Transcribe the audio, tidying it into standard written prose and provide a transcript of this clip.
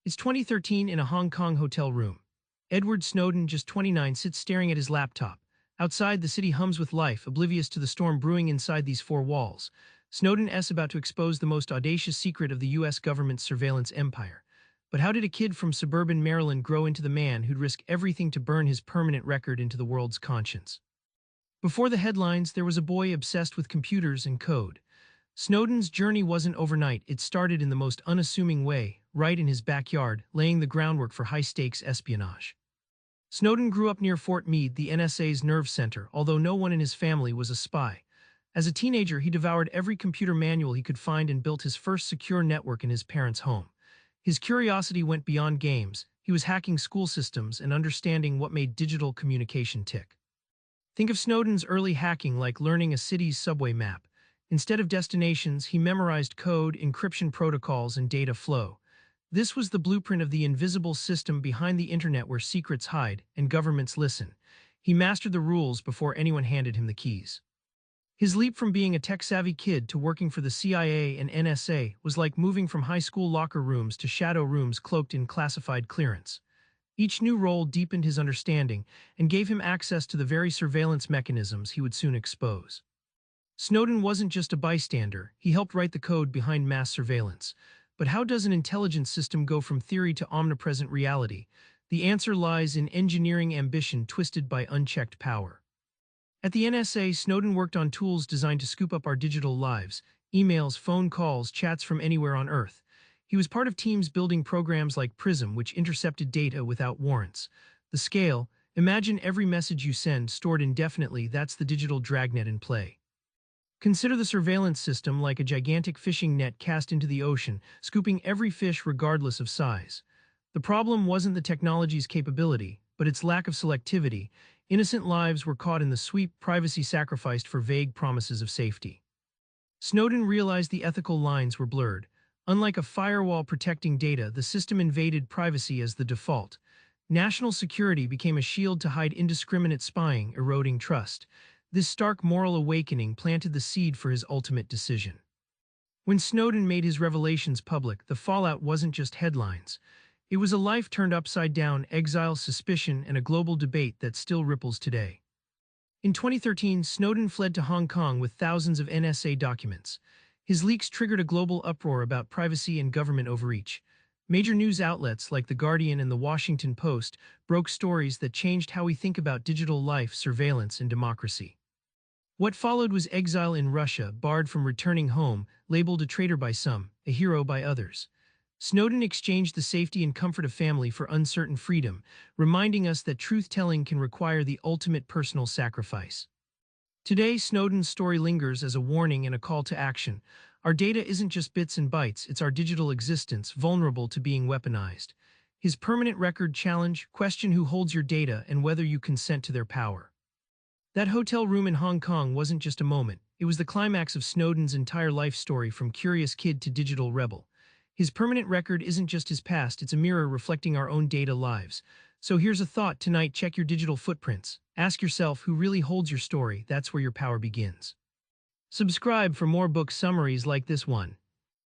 It's 2013 in a Hong Kong hotel room. Edward Snowden, just 29, sits staring at his laptop. Outside, the city hums with life, oblivious to the storm brewing inside these four walls. Snowden is about to expose the most audacious secret of the U.S. government's surveillance empire. But how did a kid from suburban Maryland grow into the man who'd risk everything to burn his permanent record into the world's conscience? Before the headlines, there was a boy obsessed with computers and code. Snowden's journey wasn't overnight. It started in the most unassuming way, right in his backyard, laying the groundwork for high-stakes espionage. Snowden grew up near Fort Meade, the NSA's nerve center, although no one in his family was a spy. As a teenager, he devoured every computer manual he could find and built his first secure network in his parents' home. His curiosity went beyond games. He was hacking school systems and understanding what made digital communication tick. Think of Snowden's early hacking like learning a city's subway map. Instead of destinations, he memorized code, encryption protocols, and data flow. This was the blueprint of the invisible system behind the internet where secrets hide and governments listen. He mastered the rules before anyone handed him the keys. His leap from being a tech-savvy kid to working for the CIA and NSA was like moving from high school locker rooms to shadow rooms cloaked in classified clearance. Each new role deepened his understanding and gave him access to the very surveillance mechanisms he would soon expose. Snowden wasn't just a bystander, he helped write the code behind mass surveillance. But how does an intelligence system go from theory to omnipresent reality? The answer lies in engineering ambition twisted by unchecked power. At the NSA, Snowden worked on tools designed to scoop up our digital lives, emails, phone calls, chats from anywhere on Earth. He was part of teams building programs like PRISM, which intercepted data without warrants. The scale, imagine every message you send stored indefinitely. That's the digital dragnet in play. Consider the surveillance system like a gigantic fishing net cast into the ocean, scooping every fish regardless of size. The problem wasn't the technology's capability, but its lack of selectivity. Innocent lives were caught in the sweep, privacy sacrificed for vague promises of safety. Snowden realized the ethical lines were blurred. Unlike a firewall protecting data, the system invaded privacy as the default. National security became a shield to hide indiscriminate spying, eroding trust. This stark moral awakening planted the seed for his ultimate decision. When Snowden made his revelations public, the fallout wasn't just headlines. It was a life turned upside down, exile, suspicion, and a global debate that still ripples today. In 2013, Snowden fled to Hong Kong with thousands of NSA documents. His leaks triggered a global uproar about privacy and government overreach. Major news outlets like The Guardian and The Washington Post broke stories that changed how we think about digital life, surveillance, and democracy. What followed was exile in Russia, barred from returning home, labeled a traitor by some, a hero by others. Snowden exchanged the safety and comfort of family for uncertain freedom, reminding us that truth-telling can require the ultimate personal sacrifice. Today, Snowden's story lingers as a warning and a call to action. Our data isn't just bits and bytes, it's our digital existence, vulnerable to being weaponized. His permanent record challenge: question who holds your data and whether you consent to their power. That hotel room in Hong Kong wasn't just a moment, it was the climax of Snowden's entire life story, from curious kid to digital rebel. His permanent record isn't just his past, it's a mirror reflecting our own data lives. So here's a thought tonight: check your digital footprints. Ask yourself who really holds your story. That's where your power begins. Subscribe for more book summaries like this one.